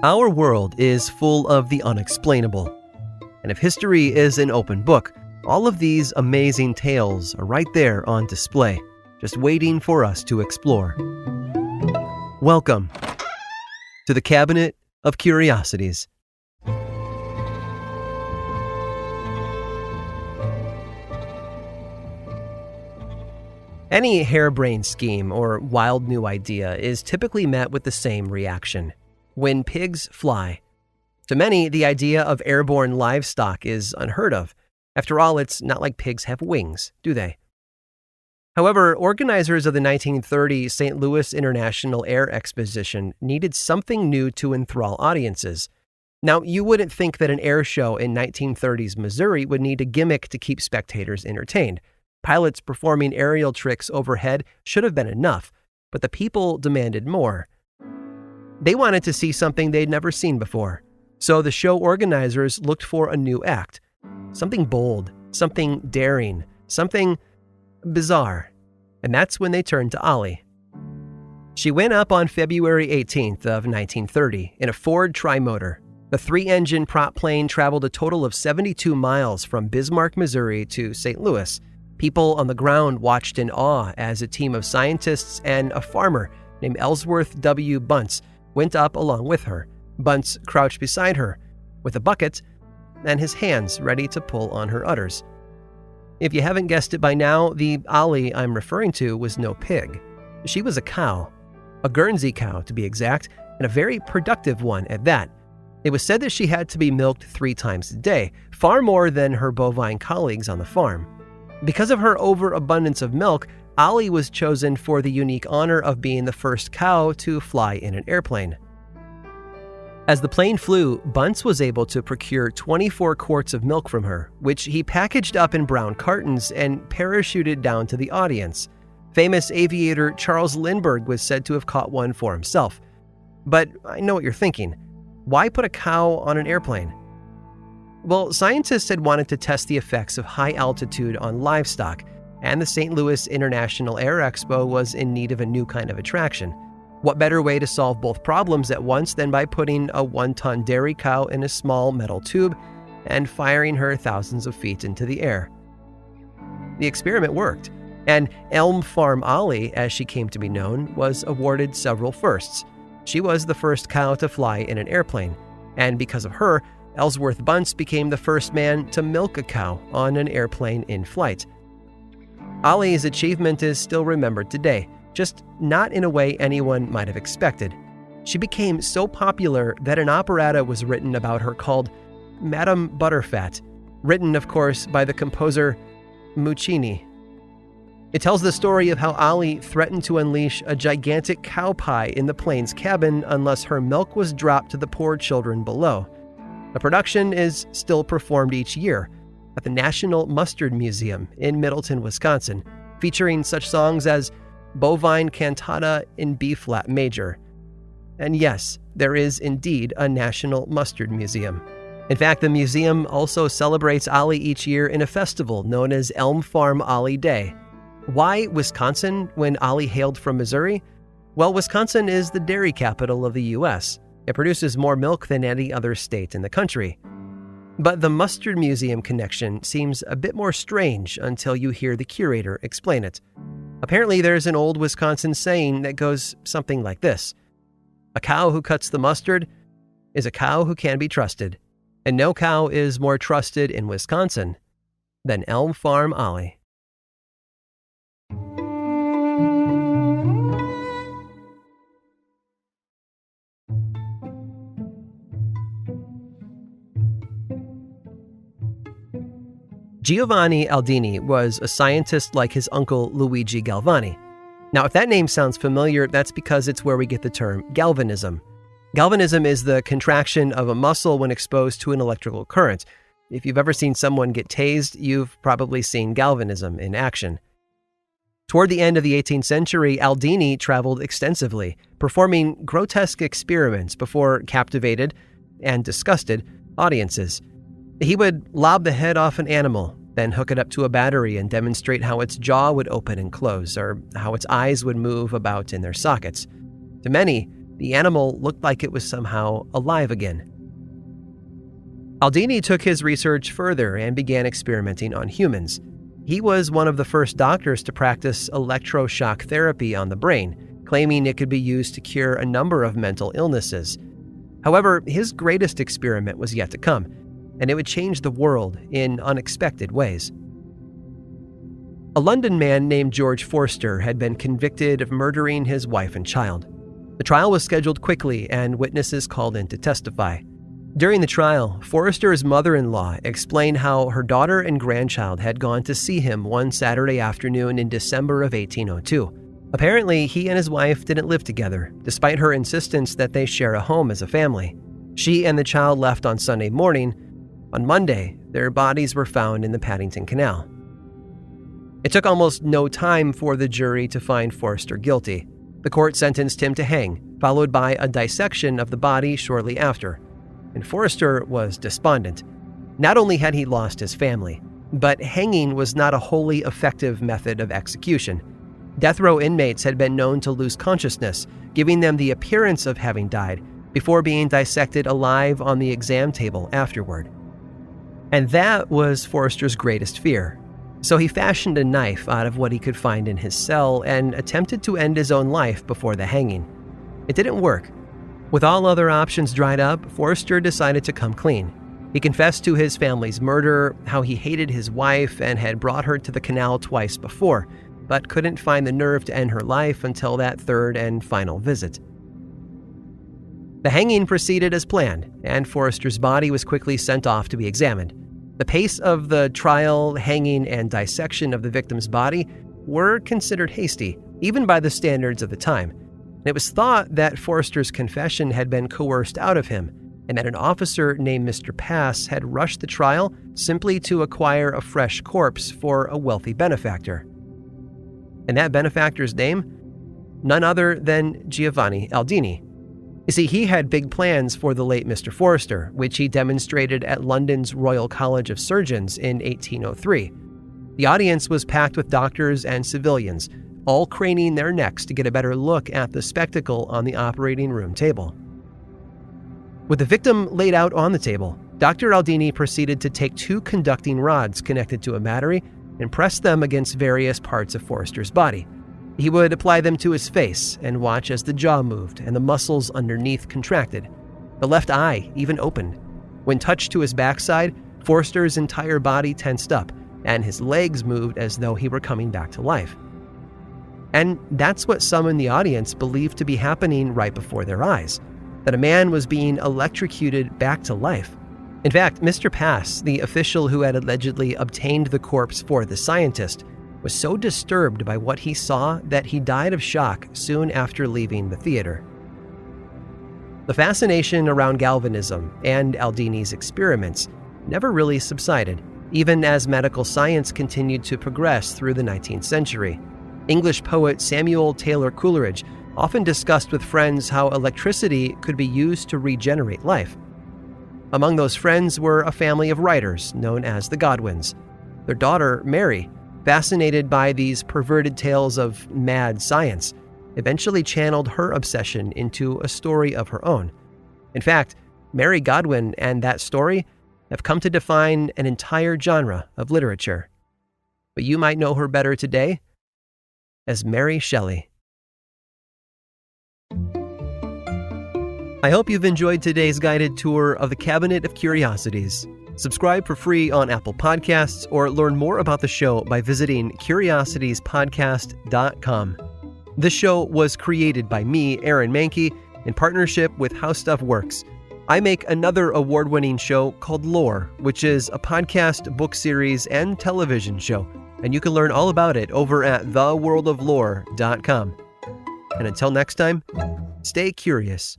Our world is full of the unexplainable. And if history is an open book, all of these amazing tales are right there on display, just waiting for us to explore. Welcome to the Cabinet of Curiosities. Any harebrained scheme or wild new idea is typically met with the same reaction: when pigs fly. To many, the idea of airborne livestock is unheard of. After all, it's not like pigs have wings, do they? However, organizers of the 1930 St. Louis International Air Exposition needed something new to enthrall audiences. Now, you wouldn't think that an air show in 1930s Missouri would need a gimmick to keep spectators entertained. Pilots performing aerial tricks overhead should have been enough, but the people demanded more. They wanted to see something they'd never seen before, so the show organizers looked for a new act. Something bold, something daring, something bizarre. And that's when they turned to Ollie. She went up on February 18th of 1930 in a Ford Trimotor. The 3-engine prop plane traveled a total of 72 miles from Bismarck, Missouri to St. Louis. People on the ground watched in awe as a team of scientists and a farmer named Ellsworth W. Bunce went up along with her. Bunce crouched beside her with a bucket and his hands ready to pull on her udders. If you haven't guessed it by now, the Ollie I'm referring to was no pig. She was a cow, a Guernsey cow to be exact, and a very productive one at that. It was said that she had to be milked 3 times a day, far more than her bovine colleagues on the farm. Because of her overabundance of milk, Ollie was chosen for the unique honor of being the first cow to fly in an airplane. As the plane flew, Bunce was able to procure 24 quarts of milk from her, which he packaged up in brown cartons and parachuted down to the audience. Famous aviator Charles Lindbergh was said to have caught one for himself. But I know what you're thinking. Why put a cow on an airplane? Well, scientists had wanted to test the effects of high altitude on livestock, and the St. Louis International Air Expo was in need of a new kind of attraction. What better way to solve both problems at once than by putting a 1-ton dairy cow in a small metal tube and firing her thousands of feet into the air? The experiment worked, and Elm Farm Ollie, as she came to be known, was awarded several firsts. She was the first cow to fly in an airplane, and because of her, Ellsworth Bunce became the first man to milk a cow on an airplane in flight. Ollie's achievement is still remembered today, just not in a way anyone might have expected. She became so popular that an operetta was written about her called Madame Butterfat, written, of course, by the composer Muccini. It tells the story of how Ollie threatened to unleash a gigantic cow pie in the plane's cabin unless her milk was dropped to the poor children below. The production is still performed each year at the National Mustard Museum in Middleton, Wisconsin, featuring such songs as Bovine Cantata in B-flat major. And yes, there is indeed a National Mustard Museum. In fact, the museum also celebrates Ollie each year in a festival known as Elm Farm Ollie Day. Why Wisconsin when Ollie hailed from Missouri? Well, Wisconsin is the dairy capital of the U.S. It produces more milk than any other state in the country. But the Mustard Museum connection seems a bit more strange until you hear the curator explain it. Apparently, there's an old Wisconsin saying that goes something like this: "A cow who cuts the mustard is a cow who can be trusted, and no cow is more trusted in Wisconsin than Elm Farm Ollie." Giovanni Aldini was a scientist like his uncle Luigi Galvani. Now, if that name sounds familiar, that's because it's where we get the term galvanism. Galvanism is the contraction of a muscle when exposed to an electrical current. If you've ever seen someone get tased, you've probably seen galvanism in action. Toward the end of the 18th century, Aldini traveled extensively, performing grotesque experiments before captivated and disgusted audiences. He would lob the head off an animal, then hook it up to a battery and demonstrate how its jaw would open and close, or how its eyes would move about in their sockets. To many, The animal looked like it was somehow alive again. Aldini took his research further and began experimenting on humans. He was one of the first doctors to practice electroshock therapy on the brain, claiming it could be used to cure a number of mental illnesses. However, his greatest experiment was yet to come, and it would change the world in unexpected ways. A London man named George Forster had been convicted of murdering his wife and child. The trial was scheduled quickly, and witnesses called in to testify. During the trial, Forrester's mother-in-law explained how her daughter and grandchild had gone to see him one Saturday afternoon in December of 1802. Apparently, he and his wife didn't live together, despite her insistence that they share a home as a family. She and the child left on Sunday morning. On Monday, their bodies were found in the Paddington Canal. It took almost no time for the jury to find Forster guilty. The court sentenced him to hang, followed by a dissection of the body shortly after. And Forster was despondent. Not only had he lost his family, but hanging was not a wholly effective method of execution. Death row inmates had been known to lose consciousness, giving them the appearance of having died, before being dissected alive on the exam table afterward. And that was Forster's greatest fear. So he fashioned a knife out of what he could find in his cell and attempted to end his own life before the hanging. It didn't work. With all other options dried up, Forster decided to come clean. He confessed to his family's murder, how he hated his wife and had brought her to the canal twice before, but couldn't find the nerve to end her life until that third and final visit. The hanging proceeded as planned, and Forrester's body was quickly sent off to be examined. The pace of the trial, hanging, and dissection of the victim's body were considered hasty, even by the standards of the time. It was thought that Forrester's confession had been coerced out of him, and that an officer named Mr. Pass had rushed the trial simply to acquire a fresh corpse for a wealthy benefactor. And that benefactor's name? None other than Giovanni Aldini. You see, he had big plans for the late Mr. Forster, which he demonstrated at London's Royal College of Surgeons in 1803. The audience was packed with doctors and civilians, all craning their necks to get a better look at the spectacle on the operating room table. With the victim laid out on the table, Dr. Aldini proceeded to take two conducting rods connected to a battery and press them against various parts of Forrester's body. He would apply them to his face and watch as the jaw moved and the muscles underneath contracted. The left eye even opened. When touched to his backside, Forrester's entire body tensed up, and his legs moved as though he were coming back to life. And that's what some in the audience believed to be happening right before their eyes, that a man was being electrocuted back to life. In fact, Mr. Pass, the official who had allegedly obtained the corpse for the scientist, was so disturbed by what he saw that he died of shock soon after leaving the theater. The fascination around galvanism and Aldini's experiments never really subsided, even as medical science continued to progress through the 19th century. English poet Samuel Taylor Coleridge often discussed with friends how electricity could be used to regenerate life. Among those friends were a family of writers known as the Godwins. Their daughter, Mary, fascinated by these perverted tales of mad science, eventually channeled her obsession into a story of her own. In fact, Mary Godwin and that story have come to define an entire genre of literature. But you might know her better today as Mary Shelley. I hope you've enjoyed today's guided tour of the Cabinet of Curiosities. Subscribe for free on Apple Podcasts or learn more about the show by visiting curiositiespodcast.com. This show was created by me, Aaron Mahnke, in partnership with How Stuff Works. I make another award-winning show called Lore, which is a podcast, book series, and television show, and you can learn all about it over at theworldoflore.com. And until next time, stay curious.